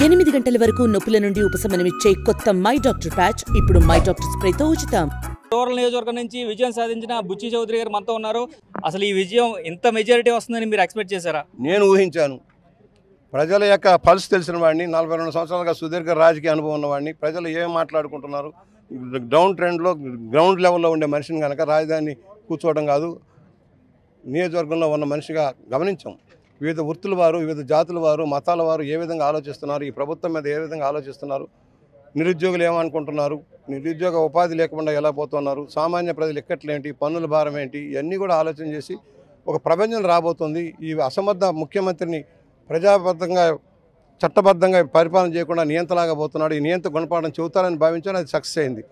8 గంటల వరకు నొప్పుల నుండి ఉపశమనమిచ్చే కొత్త మై డాక్టర్ ప్యాచ్ ఇప్పుడు మై డాక్టర్ స్ప్రేతో ఉచితం. రూరల్ నియోజకవర్గం నుంచి విజయం సాధించిన బుచ్చి చౌదరి గారు మనతో ఉన్నారు. అసలు ఈ విజయం ఇంత మెజారిటీ వస్తుందని మీరు ఎక్స్పెక్ట్ చేశారా? నేను ఊహించాను. ప్రజల యొక్క పల్స్ తెలిసిన వాడిని, 42 సంవత్సరాలుగా సుదీర్ఘ రాజకీయ అనుభవం ఉన్నవాడిని, ప్రజలు ఏం మాట్లాడుకుంటున్నారు, డౌన్ ట్రెండ్లో గ్రౌండ్ లెవెల్లో ఉండే మనిషిని కనుక రాజధాని కూర్చోవడం కాదు, నియోజకవర్గంలో ఉన్న మనిషిగా గమనించాం. వివిధ వృత్తుల వారు, వివిధ జాతుల వారు, మతాల వారు ఏ విధంగా ఆలోచిస్తున్నారు, ఈ ప్రభుత్వం మీద ఏ విధంగా ఆలోచిస్తున్నారు, నిరుద్యోగులు ఏమనుకుంటున్నారు, నిరుద్యోగ ఉపాధి లేకుండా ఎలా పోతున్నారు, సామాన్య ప్రజలు ఎక్కట్లేంటి, పన్నుల భారం ఏంటి, ఇవన్నీ కూడా ఆలోచన చేసి ఒక ప్రపంచం రాబోతుంది. ఈ అసమర్థ ముఖ్యమంత్రిని ప్రజాబద్ధంగా చట్టబద్ధంగా పరిపాలన చేయకుండా నియంతలాగా పోతున్నాడు, ఈ నియంత గుణపాఠం చెబుతారని భావించాను. అది సక్సెస్ అయింది.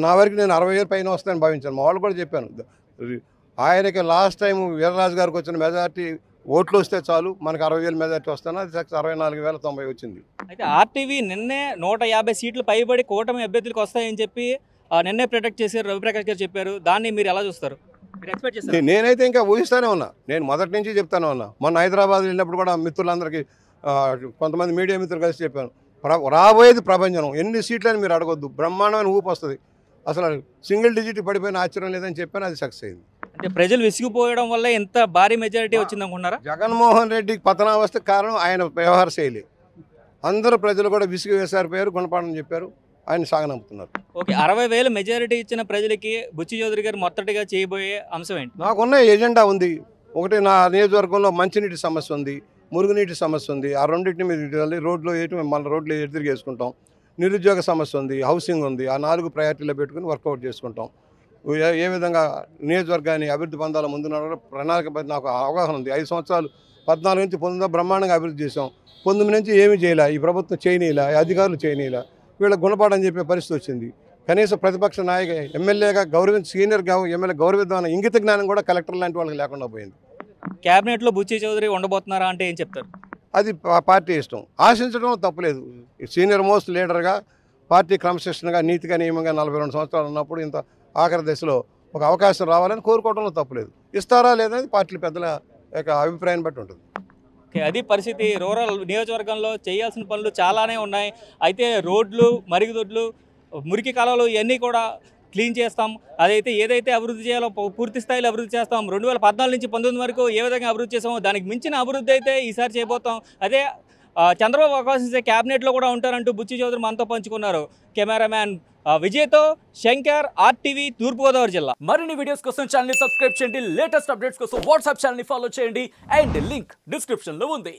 నా వరకు నేను 60,000 పైన వస్తాయని భావించాను. మా వాళ్ళు కూడా చెప్పాను. ఆయనకి లాస్ట్ టైం వీర్రాజు గారికి వచ్చిన మెజార్టీ ఓట్లు వస్తే చాలు, మనకు 60,000 మెజార్టీ వస్తాను. అది 64,090 వచ్చింది. అయితే ఆర్టీవీ నిన్నే 150 సీట్లు పైబడి కూటమి అభ్యర్థులకు వస్తాయని చెప్పి నిన్నే ప్రొటెక్ట్ చేశారు, రవిప్రకాష్ గారు చెప్పారు. దాన్ని మీరు ఎలా చూస్తారు? నేనైతే ఇంకా ఊహిస్తానే ఉన్నా. నేను మొదటి నుంచి చెప్తానే ఉన్నా. మొన్న హైదరాబాద్ వెళ్ళినప్పుడు కూడా మిత్రులందరికీ, కొంతమంది మీడియా మిత్రులు కలిసి చెప్పాను, రాబోయేది ప్రభంజనం. ఎన్ని సీట్లని మీరు అడగొద్దు, బ్రహ్మాండమైన ఊపు వస్తుంది. అసలు సింగిల్ డిజిట్ పడిపోయిన ఆశ్చర్యం లేదని చెప్పాను. అది సక్సెస్ అయింది. అంటే ప్రజలు విసిగిపోయడం వల్ల ఎంత భారీ మెజారిటీ వచ్చింది అనుకున్నారా? జగన్మోహన్ రెడ్డికి పతనావస్థకు కారణం ఆయన వ్యవహార శైలి. అందరూ ప్రజలు కూడా విసిగి వేసారిపోయారు, గుణపాఠం చెప్పారు, ఆయన సాగనంపుతున్నారు. ఓకే, 60,000 మెజారిటీ ఇచ్చిన ప్రజలకి బుచ్చి చౌదరి గారు మొదటగా చేయబోయే అంశం ఏంటి? నాకున్న ఎజెండా ఉంది. ఒకటి, నా నియోజకవర్గంలో మంచినీటి సమస్య ఉంది, మురుగునీటి సమస్య ఉంది. ఆ రెండింటిని మీద రోడ్లో వేయటం, మన రోడ్లు ఎదురు చేసుకుంటాం. నిరుద్యోగ సమస్య ఉంది, హౌసింగ్ ఉంది. ఆ 4 ప్రయారిటీలో పెట్టుకుని వర్కౌట్ చేసుకుంటాం. ఏ విధంగా నియోజకవర్గాన్ని అభివృద్ధి పొందాలో ముందున్న ప్రణాళిక నాకు అవగాహన ఉంది. 5 సంవత్సరాలు 14 నుంచి 19 బ్రహ్మాండంగా అభివృద్ధి చేసాం. 19 నుంచి ఏమీ చేయలే, ఈ ప్రభుత్వం చేయనీలా, అధికారులు చేయనీలా, వీళ్ళ గుణపాఠం చెప్పే పరిస్థితి వచ్చింది. కనీసం ప్రతిపక్ష నాయక ఎమ్మెల్యేగా సీనియర్ ఎమ్మెల్యే గౌరవిద్దామన్న ఇంగిత జ్ఞానం కూడా కలెక్టర్ లాంటి వాళ్ళకి లేకుండా పోయింది. క్యాబినెట్లో బుచ్చి చౌదరి ఉండబోతున్నారా అంటే ఏం చెప్తారు? అది పార్టీ ఇష్టం. ఆశించడం తప్పులేదు. సీనియర్ మోస్ట్ లీడర్గా, పార్టీ క్రమశిక్షణగా, నీతిగా, నియమంగా 42 సంవత్సరాలు ఉన్నప్పుడు ఇంత ఆఖరి దశలో ఒక అవకాశం రావాలని కోరుకోవడంలో తప్పులేదు. ఇస్తారా లేదనేది పార్టీ పెద్దల యొక్క అభిప్రాయాన్ని బట్టి ఉంటుంది. అది పరిస్థితి. రూరల్ నియోజకవర్గంలో చేయాల్సిన పనులు చాలానే ఉన్నాయి. అయితే రోడ్లు, మరుగుదొడ్లు, మురికి కాలువలు ఇవన్నీ కూడా క్లీన్ చేస్తాం. అదైతే ఏదైతే అభివృద్ధి చేయాలో పూర్తి స్థాయిలో అభివృద్ధి చేస్తాం. 2014 నుంచి 19 వరకు ఏ విధంగా అభివృద్ధి చేస్తామో దానికి మించిన అభివృద్ధి అయితే ఈసారి చేయబోతాం. అదే చంద్రబాబు అవకాశం ఇస్తే క్యాబినెట్లో కూడా ఉంటారంటూ బుచ్చి చౌదరి మనతో పంచుకున్నారు. కెమెరామ్యాన్ విజయ్తో శంకర్, ఆర్టీవీ, తూర్పుగోదావరి జిల్లా. మరిన్ని వీడియోస్ కోసం ఛానల్ సబ్స్క్రైబ్ చేయండి. లేటెస్ట్ అప్డేట్స్ కోసం వాట్సాప్ ఛానల్ ఫాలో చేయండి. అండ్ లింక్ డిస్క్రిప్షన్ లో ఉంది.